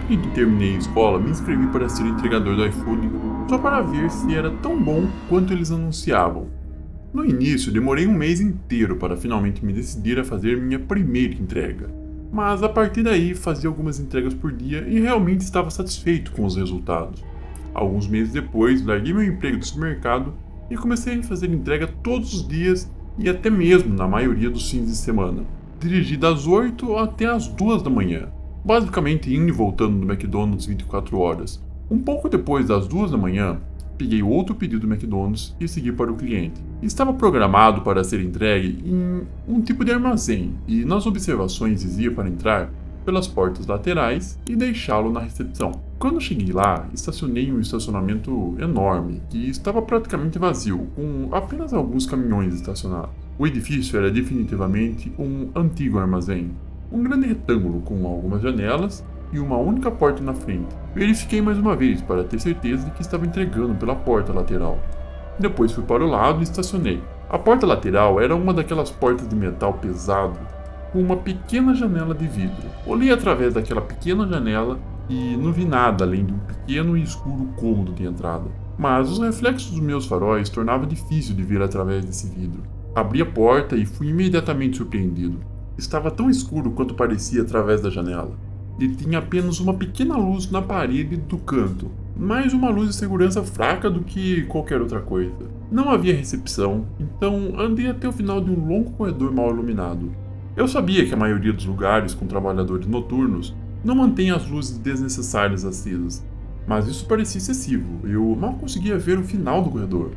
Assim que terminei a escola, me inscrevi para ser entregador do iFood, só para ver se era tão bom quanto eles anunciavam. No início, demorei um mês inteiro para finalmente me decidir a fazer minha primeira entrega. Mas a partir daí, fazia algumas entregas por dia e realmente estava satisfeito com os resultados. Alguns meses depois, larguei meu emprego do supermercado e comecei a fazer entrega todos os dias e até mesmo na maioria dos fins de semana. Dirigi das 8 até as 2 da manhã, basicamente indo e voltando do McDonald's 24 horas. Um pouco depois das 2 da manhã, peguei outro pedido do McDonald's e segui para o cliente. Estava programado para ser entregue em um tipo de armazém e nas observações dizia para entrar pelas portas laterais e deixá-lo na recepção. Quando cheguei lá, estacionei em um estacionamento enorme que estava praticamente vazio, com apenas alguns caminhões estacionados. O edifício era definitivamente um antigo armazém, um grande retângulo com algumas janelas e uma única porta na frente. Verifiquei mais uma vez para ter certeza de que estava entregando pela porta lateral. Depois fui para o lado e estacionei. A porta lateral era uma daquelas portas de metal pesado com uma pequena janela de vidro. Olhei através daquela pequena janela e não vi nada além de um pequeno e escuro cômodo de entrada. Mas os reflexos dos meus faróis tornavam difícil de ver através desse vidro. Abri a porta e fui imediatamente surpreendido. Estava tão escuro quanto parecia através da janela. E tinha apenas uma pequena luz na parede do canto, mais uma luz de segurança fraca do que qualquer outra coisa. Não havia recepção, então andei até o final de um longo corredor mal iluminado. Eu sabia que a maioria dos lugares com trabalhadores noturnos não mantém as luzes desnecessárias acesas, mas isso parecia excessivo. Eu mal conseguia ver o final do corredor.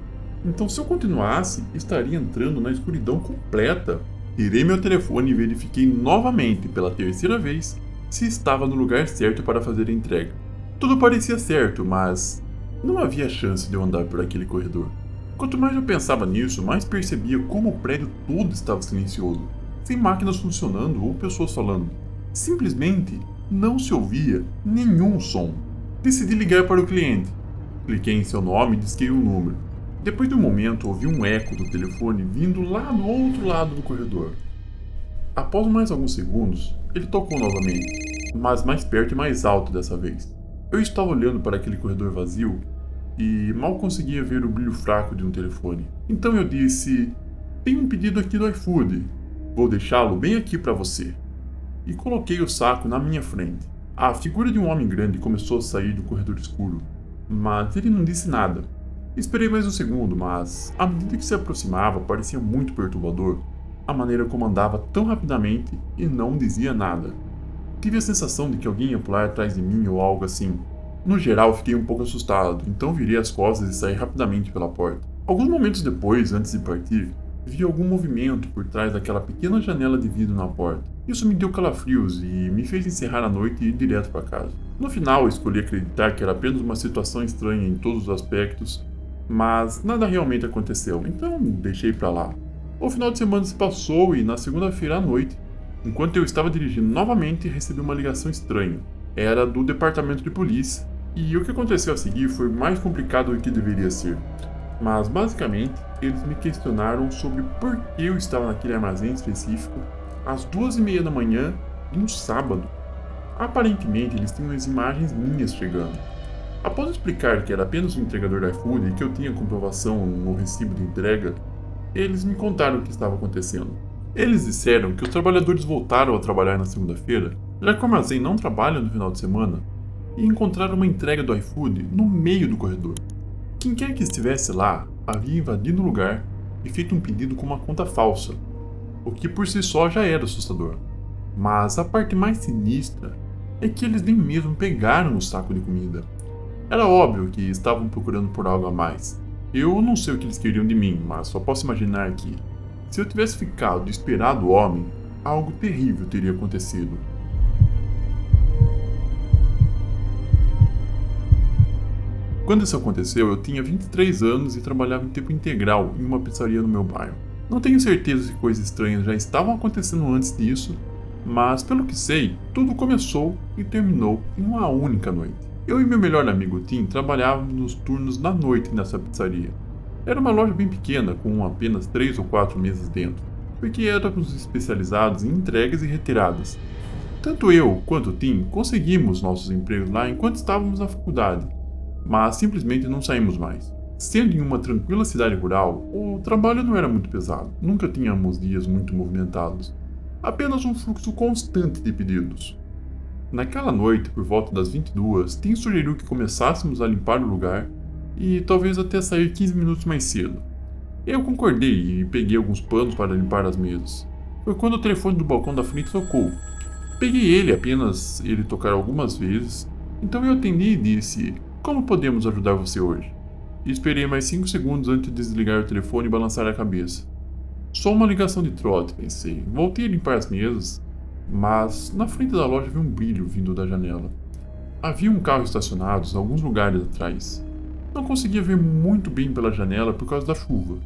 Então, se eu continuasse, estaria entrando na escuridão completa. Tirei meu telefone e verifiquei novamente, pela terceira vez, se estava no lugar certo para fazer a entrega. Tudo parecia certo, mas não havia chance de eu andar por aquele corredor. Quanto mais eu pensava nisso, mais percebia como o prédio todo estava silencioso, sem máquinas funcionando ou pessoas falando. Simplesmente não se ouvia nenhum som. Decidi ligar para o cliente. Cliquei em seu nome e disquei o número. Depois de um momento, ouvi um eco do telefone vindo lá do outro lado do corredor. Após mais alguns segundos, ele tocou novamente, mas mais perto e mais alto dessa vez. Eu estava olhando para aquele corredor vazio e mal conseguia ver o brilho fraco de um telefone. Então eu disse: "Tem um pedido aqui do iFood. Vou deixá-lo bem aqui para você." E coloquei o saco na minha frente. A figura de um homem grande começou a sair do corredor escuro, mas ele não disse nada. Esperei mais um segundo, mas à medida que se aproximava, parecia muito perturbador a maneira como andava tão rapidamente e não dizia nada. Tive a sensação de que alguém ia pular atrás de mim ou algo assim. No geral, fiquei um pouco assustado, então virei as costas e saí rapidamente pela porta. Alguns momentos depois, antes de partir, vi algum movimento por trás daquela pequena janela de vidro na porta. Isso me deu calafrios e me fez encerrar a noite e ir direto para casa. No final, escolhi acreditar que era apenas uma situação estranha em todos os aspectos, mas nada realmente aconteceu, então deixei para lá. O final de semana se passou e na segunda-feira à noite, enquanto eu estava dirigindo novamente, recebi uma ligação estranha. Era do departamento de polícia, e o que aconteceu a seguir foi mais complicado do que deveria ser. Mas basicamente, eles me questionaram sobre por que eu estava naquele armazém específico às 2:30 da manhã de um sábado. Aparentemente, eles tinham as imagens minhas chegando. Após explicar que era apenas um entregador da iFood e que eu tinha comprovação no recibo de entrega, eles me contaram o que estava acontecendo. Eles disseram que os trabalhadores voltaram a trabalhar na segunda-feira, já que o armazém não trabalha no final de semana, e encontraram uma entrega do iFood no meio do corredor. Quem quer que estivesse lá havia invadido o lugar e feito um pedido com uma conta falsa, o que por si só já era assustador. Mas a parte mais sinistra é que eles nem mesmo pegaram o saco de comida. Era óbvio que estavam procurando por algo a mais. Eu não sei o que eles queriam de mim, mas só posso imaginar que, se eu tivesse ficado e esperado o homem, algo terrível teria acontecido. Quando isso aconteceu, eu tinha 23 anos e trabalhava em tempo integral em uma pizzaria no meu bairro. Não tenho certeza se coisas estranhas já estavam acontecendo antes disso, mas pelo que sei, tudo começou e terminou em uma única noite. Eu e meu melhor amigo Tim trabalhávamos nos turnos da noite nessa pizzaria. Era uma loja bem pequena, com apenas 3 ou 4 mesas dentro, porque éramos especializados em entregas e retiradas. Tanto eu quanto o Tim conseguimos nossos empregos lá enquanto estávamos na faculdade, mas simplesmente não saímos mais. Sendo em uma tranquila cidade rural, o trabalho não era muito pesado, nunca tínhamos dias muito movimentados, apenas um fluxo constante de pedidos. Naquela noite, por volta das 22, Tim sugeriu que começássemos a limpar o lugar e talvez até sair 15 minutos mais cedo. Eu concordei e peguei alguns panos para limpar as mesas. Foi quando o telefone do balcão da frente tocou. Peguei ele apenas ele tocar algumas vezes, então eu atendi e disse: "Como podemos ajudar você hoje?" E esperei mais 5 segundos antes de desligar o telefone e balançar a cabeça. Só uma ligação de trote, pensei. Voltei a limpar as mesas, mas na frente da loja vi um brilho vindo da janela. Havia um carro estacionado em alguns lugares atrás. Não conseguia ver muito bem pela janela por causa da chuva,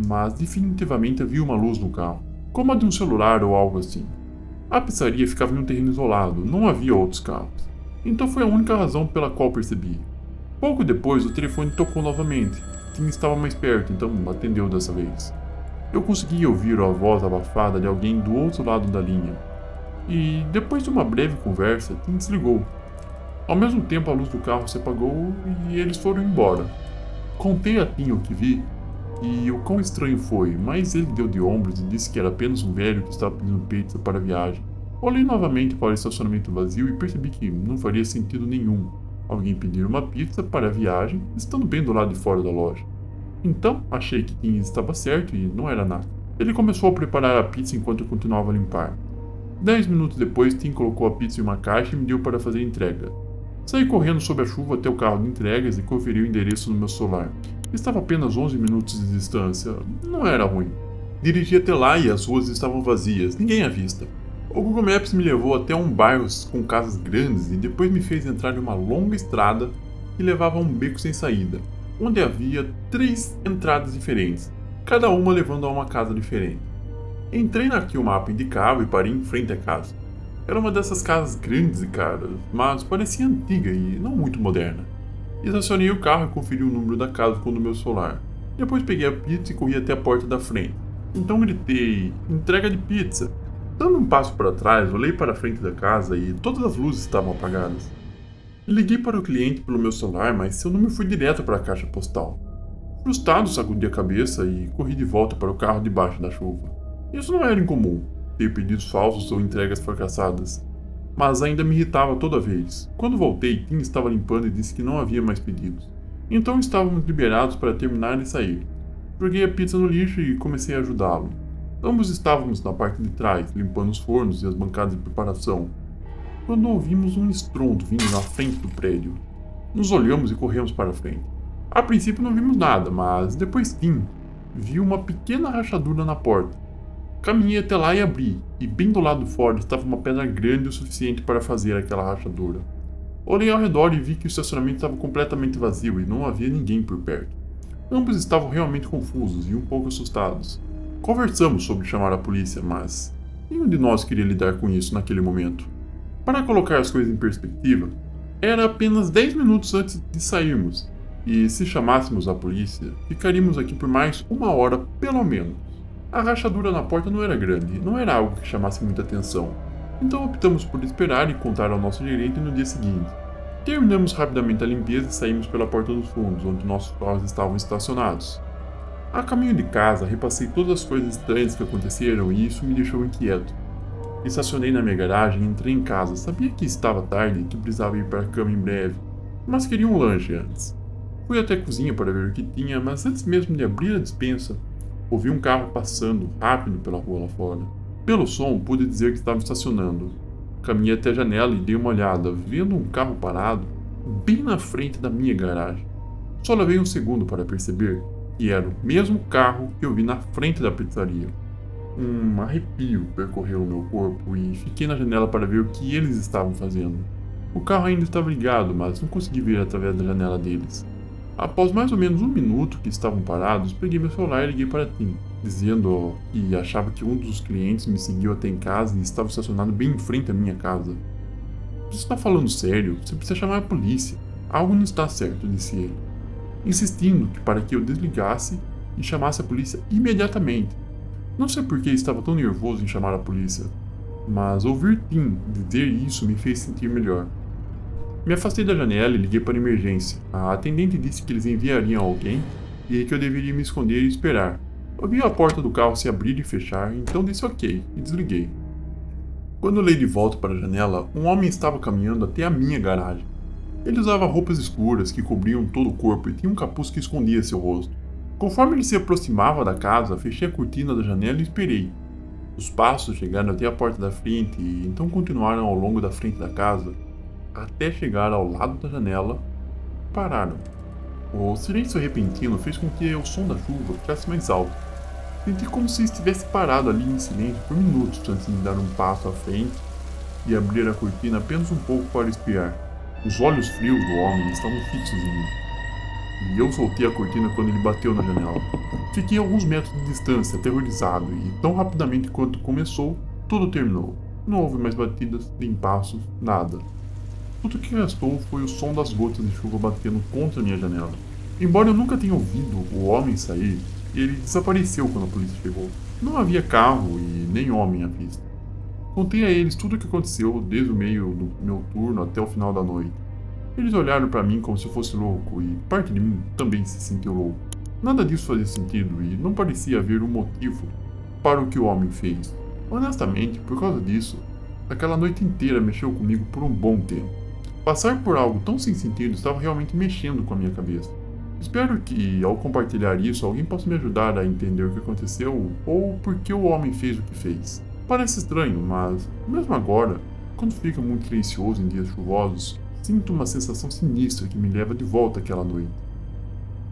mas definitivamente havia uma luz no carro, como a de um celular ou algo assim. A pizzaria ficava em um terreno isolado, não havia outros carros. Então foi a única razão pela qual percebi. Pouco depois, o telefone tocou novamente. Tim estava mais perto, então atendeu dessa vez. Eu conseguia ouvir a voz abafada de alguém do outro lado da linha. E, depois de uma breve conversa, Tim desligou. Ao mesmo tempo, a luz do carro se apagou e eles foram embora. Contei a Tim o que vi e o quão estranho foi, mas ele deu de ombros e disse que era apenas um velho que estava pedindo pizza para a viagem. Olhei novamente para o estacionamento vazio e percebi que não faria sentido nenhum alguém pedir uma pizza para a viagem estando bem do lado de fora da loja. Então, achei que Tim estava certo e não era nada. Ele começou a preparar a pizza enquanto eu continuava a limpar. 10 minutos depois, Tim colocou a pizza em uma caixa e me deu para fazer a entrega. Saí correndo sob a chuva até o carro de entregas e conferi o endereço no meu celular. Estava a apenas 11 minutos de distância. Não era ruim. Dirigi até lá e as ruas estavam vazias, ninguém à vista. O Google Maps me levou até um bairro com casas grandes e depois me fez entrar em uma longa estrada que levava a um beco sem saída, onde havia 3 entradas diferentes, cada uma levando a uma casa diferente. Entrei na que o mapa indicava e parei em frente à casa. Era uma dessas casas grandes e caras, mas parecia antiga e não muito moderna. Estacionei o carro e conferi o número da casa com o meu celular. Depois peguei a pizza e corri até a porta da frente. Então gritei: "Entrega de pizza!" Dando um passo para trás, olhei para a frente da casa e todas as luzes estavam apagadas. Liguei para o cliente pelo meu celular, mas seu número foi direto para a caixa postal. Frustrado, sacudi a cabeça e corri de volta para o carro debaixo da chuva. Isso não era incomum, ter pedidos falsos ou entregas fracassadas, mas ainda me irritava toda vez. Quando voltei, Tim estava limpando e disse que não havia mais pedidos. Então estávamos liberados para terminar e sair. Joguei a pizza no lixo e comecei a ajudá-lo. Ambos estávamos na parte de trás, limpando os fornos e as bancadas de preparação, quando ouvimos um estrondo vindo na frente do prédio. Nos olhamos e corremos para a frente. A princípio não vimos nada, mas depois Tim viu uma pequena rachadura na porta. Caminhei até lá e abri, e bem do lado de fora estava uma pedra grande o suficiente para fazer aquela rachadura. Olhei ao redor e vi que o estacionamento estava completamente vazio e não havia ninguém por perto. Ambos estavam realmente confusos e um pouco assustados. Conversamos sobre chamar a polícia, mas nenhum de nós queria lidar com isso naquele momento. Para colocar as coisas em perspectiva, era apenas 10 minutos antes de sairmos, e se chamássemos a polícia, ficaríamos aqui por mais 1 hora pelo menos. A rachadura na porta não era grande, não era algo que chamasse muita atenção, então optamos por esperar e contar ao nosso gerente no dia seguinte. Terminamos rapidamente a limpeza e saímos pela porta dos fundos, onde nossos carros estavam estacionados. A caminho de casa, repassei todas as coisas estranhas que aconteceram e isso me deixou inquieto. Estacionei na minha garagem e entrei em casa. Sabia que estava tarde e que precisava ir para a cama em breve, mas queria um lanche antes. Fui até a cozinha para ver o que tinha, mas antes mesmo de abrir a despensa, ouvi um carro passando rápido pela rua lá fora. Pelo som, pude dizer que estava estacionando. Caminhei até a janela e dei uma olhada, vendo um carro parado bem na frente da minha garagem. Só levei um segundo para perceber que era o mesmo carro que eu vi na frente da pizzaria. Um arrepio percorreu o meu corpo e fiquei na janela para ver o que eles estavam fazendo. O carro ainda estava ligado, mas não consegui ver através da janela deles. Após mais ou menos 1 minuto que estavam parados, peguei meu celular e liguei para Tim, dizendo que achava que um dos clientes me seguiu até em casa e estava estacionado bem em frente à minha casa. "Você está falando sério? Você precisa chamar a polícia. Algo não está certo", disse ele, insistindo para que eu desligasse e chamasse a polícia imediatamente. Não sei por que estava tão nervoso em chamar a polícia. mas ouvir Tim dizer isso me fez sentir melhor. Me afastei da janela e liguei para a emergência. A atendente disse que eles enviariam alguém e que eu deveria me esconder e esperar. Eu vi a porta do carro se abrir e fechar, então disse ok e desliguei. Quando olhei de volta para a janela, um homem estava caminhando até a minha garagem. Ele usava roupas escuras que cobriam todo o corpo e tinha um capuz que escondia seu rosto. Conforme ele se aproximava da casa, fechei a cortina da janela e esperei. Os passos chegaram até a porta da frente e então continuaram ao longo da frente da casa, até chegar ao lado da janela, pararam. O silêncio repentino fez com que o som da chuva ficasse mais alto. Senti como se estivesse parado ali em silêncio por minutos antes de dar um passo à frente e abrir a cortina apenas um pouco para espiar. Os olhos frios do homem estavam fixos em mim, e eu soltei a cortina quando ele bateu na janela. Fiquei a alguns metros de distância, aterrorizado, e tão rapidamente quanto começou, tudo terminou. Não houve mais batidas, nem passos, nada. Tudo que restou foi o som das gotas de chuva batendo contra minha janela. Embora eu nunca tenha ouvido o homem sair, ele desapareceu quando a polícia chegou. Não havia carro e nem homem à vista. Contei a eles tudo o que aconteceu desde o meio do meu turno até o final da noite. Eles olharam para mim como se eu fosse louco e parte de mim também se sentiu louco. Nada disso fazia sentido e não parecia haver um motivo para o que o homem fez. Honestamente, por causa disso, aquela noite inteira mexeu comigo por um bom tempo. Passar por algo tão sem sentido estava realmente mexendo com a minha cabeça. Espero que, ao compartilhar isso, alguém possa me ajudar a entender o que aconteceu ou por que o homem fez o que fez. Parece estranho, mas, mesmo agora, quando fica muito silencioso em dias chuvosos, sinto uma sensação sinistra que me leva de volta àquela noite.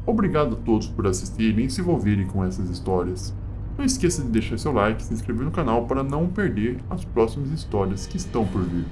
Obrigado a todos por assistirem e se envolverem com essas histórias. Não esqueça de deixar seu like e se inscrever no canal para não perder as próximas histórias que estão por vir.